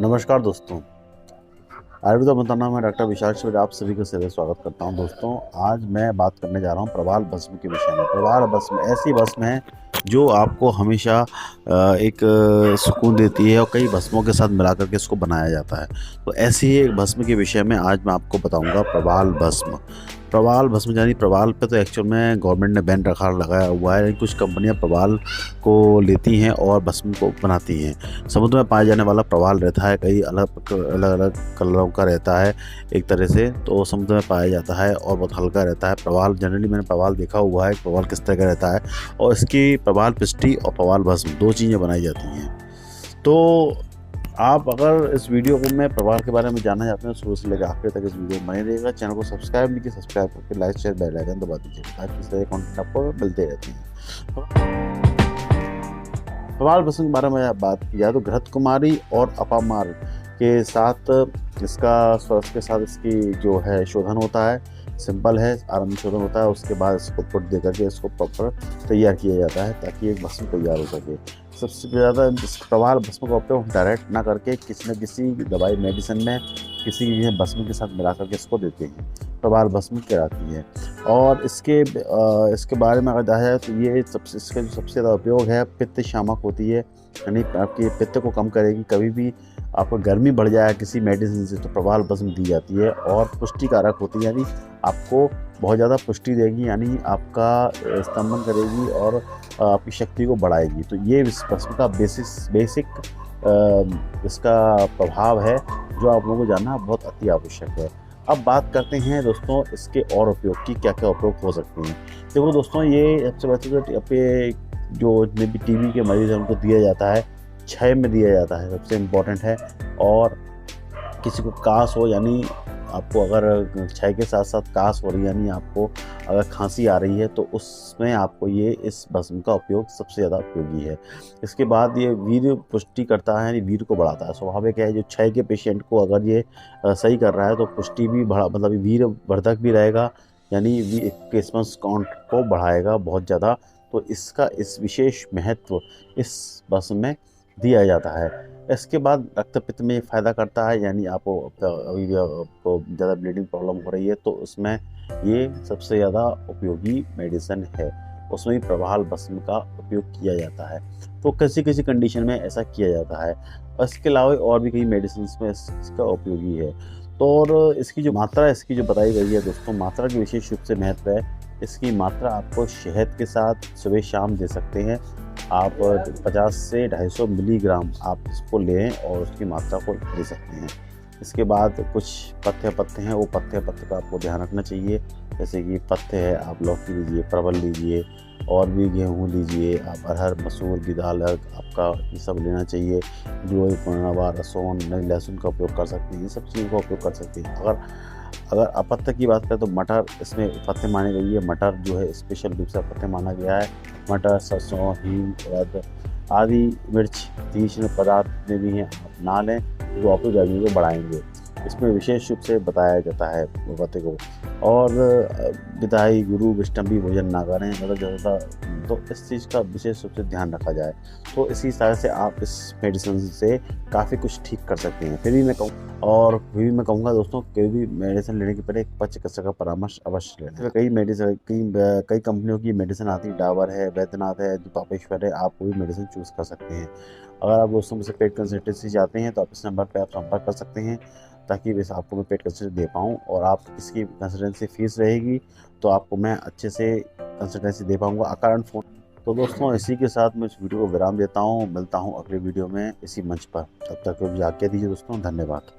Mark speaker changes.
Speaker 1: नमस्कार दोस्तों, आयुर्वेद मंत्रालय में डॉक्टर विशाल शिविर आप सभी का सदैव स्वागत करता हूं। दोस्तों, आज मैं बात करने जा रहा हूं प्रवाल भस्म के विषय में। प्रवाल भस्म ऐसी भस्म है जो आपको हमेशा एक सुकून देती है और कई भस्मों के साथ मिला करके इसको बनाया जाता है। तो ऐसी ही एक भस्म के विषय में आज मैं आपको बताऊंगा प्रवाल भस्म। प्रवाल भस्म यानी प्रवाल पे तो एक्चुअल में गवर्नमेंट ने बैन रखा लगाया हुआ है। कुछ कंपनियां प्रवाल को लेती हैं और भस्म को बनाती हैं। समुद्र में पाया जाने वाला प्रवाल रहता है, कई अलग अलग कलरों का रहता है एक तरह से, तो समुद्र में पाया जाता है और बहुत हल्का रहता है। प्रवाल जनरली मैंने प्रवाल देखा हुआ है, प्रवाल किस तरह का रहता है, और इसकी प्रवाल पिष्टी और प्रवाल भस्म दो चीज़ें बनाई जाती हैं। तो आप अगर इस वीडियो को मैं प्रवाल के बारे में जानना चाहते हैं, शुरू से लेकर आखिर तक इस वीडियो में बने रहिएगा। चैनल को सब्सक्राइब नहीं किया, सब्सक्राइब करके लाइक शेयर बेल आइकन दबा दीजिए ताकि इस तरह के कंटेंट आपको मिलते रहते हैं। प्रवाल भस्म के बारे में बात की जाए तो घृत कुमारी और अपामार के साथ इसका स्वरस के साथ इसकी जो है शोधन होता है। सिंपल है, आरंभ शोधन होता है, उसके बाद इसको पुट दे करके इसको प्रॉपर तैयार किया जाता है ताकि एक भस्म तैयार हो सके। सबसे ज़्यादा इस प्रवाल भस्म का उपयोग डायरेक्ट ना करके किसी न किसी दवाई मेडिसिन में किसी भी भस्म के साथ मिला करके इसको देते हैं, प्रवाल भस्म कहलाती है। और इसके बारे में अगर देखा जाए तो ये इसका जो सबसे ज़्यादा उपयोग है, पित्त शामक होती है, यानी आपकी पित्त को कम करेगी। कभी भी आपको गर्मी बढ़ जाए किसी मेडिसिन से तो प्रवाल भस्म दी जाती है। और पुष्टिकारक होती है, यानी आपको बहुत ज़्यादा पुष्टि देगी, यानी आपका स्तंभन करेगी और आपकी शक्ति को बढ़ाएगी। तो ये इस भस्म का बेसिक इसका प्रभाव है जो आप लोगों को जानना बहुत अति आवश्यक है। अब बात करते हैं दोस्तों इसके और उपयोग की, क्या क्या उपयोग हो सकते हैं। देखो दोस्तों, ये सबसे बच्चे जो भी टीबी के मरीज हैं उनको दिया जाता है, क्षय में दिया जाता है, सबसे इम्पोर्टेंट है। और किसी को कास हो, यानी आपको अगर क्षय के साथ साथ कास हो रही है, यानी आपको अगर खांसी आ रही है, तो उसमें आपको ये इस भस्म का उपयोग सबसे ज़्यादा उपयोगी है। इसके बाद ये वीर्य पुष्टि करता है, यानी वीर्य को बढ़ाता है। स्वाभाविक है, जो क्षय के पेशेंट को अगर ये सही कर रहा है तो पुष्टि भी मतलब वीर्य वर्धक भी रहेगा, यानी क्रिसमस काउंट को बढ़ाएगा बहुत ज़्यादा। तो इसका इस विशेष महत्व इस भस्म में दिया जाता है। इसके बाद रक्तपित्त में फ़ायदा करता है, यानी आपको अभी भी आपको ज़्यादा ब्लीडिंग प्रॉब्लम हो रही है तो उसमें ये सबसे ज़्यादा उपयोगी मेडिसिन है। उसमें भी प्रवाल भस्म का उपयोग किया जाता है। तो किसी किसी कंडीशन में ऐसा किया जाता है। और इसके अलावा और भी कई मेडिसिन में इसका उपयोगी है। तो और इसकी जो मात्रा इसकी जो बताई गई है दोस्तों, मात्रा की विशेष रूप से महत्व है। इसकी मात्रा आपको शहद के साथ सुबह शाम दे सकते हैं। आप 50 से 250 मिलीग्राम आप इसको लें और उसकी मात्रा को ले सकते हैं। इसके बाद कुछ पत्ते हैं, वो पत्ते का आपको ध्यान रखना चाहिए। जैसे कि पत्ते हैं, आप लौकी लीजिए, परवल लीजिए, और भी गेहूँ लीजिए, आप अरहर मसूर की दाल आपका ये सब लेना चाहिए। जो नवा लहसुन लहसुन का उपयोग कर सकते हैं, ये सब चीज़ों का उपयोग कर सकते हैं। अगर अपत्य की बात करें तो मटर इसमें पत्ते माने गई है। मटर जो है स्पेशल रूप से पत्ते माना गया है। मटर, सरसों, हींग, उड़द आदि मिर्च तीक्ष्ण पदार्थ में भी हैं, आप ना लें जो आपकी गर्मी को बढ़ाएंगे। इसमें विशेष रूप से बताया जाता है पत्ते को। और विदाई गुरु विष्टम्भी भोजन ना करें, मतलब ज़्यादा, तो इस चीज़ का विशेष रूप से ध्यान रखा जाए। तो इसी तरह से आप इस मेडिसिन से काफ़ी कुछ ठीक कर सकते हैं। फिर भी मैं कहूँगा दोस्तों, कोई भी मेडिसिन लेने के पहले एक पक्ष चिकित्सक का परामर्श अवश्य लेना। कई कंपनियों की मेडिसिन आती है, डाबर है, वैद्यनाथ है, पापेश्वर है, आप कोई मेडिसिन चूज़ कर सकते हैं। अगर आप दोस्तों मुझसे पेड कंसल्टेंसी चाहते हैं तो आप इस नंबर पर आप संपर्क कर सकते हैं ताकि वैसे आपको मैं पेड कंसल्टेंसी दे पाऊँ। और आप इसकी कंसल्टेंसी फ़ीस रहेगी तो आपको मैं अच्छे से कंसल्टेंसी दे पाऊँगा अकारण फ़ोन। तो दोस्तों, इसी के साथ मैं इस वीडियो को विराम देता हूँ। मिलता हूँ अगले वीडियो में इसी मंच पर। तब तक आज्ञा दीजिए दोस्तों, धन्यवाद।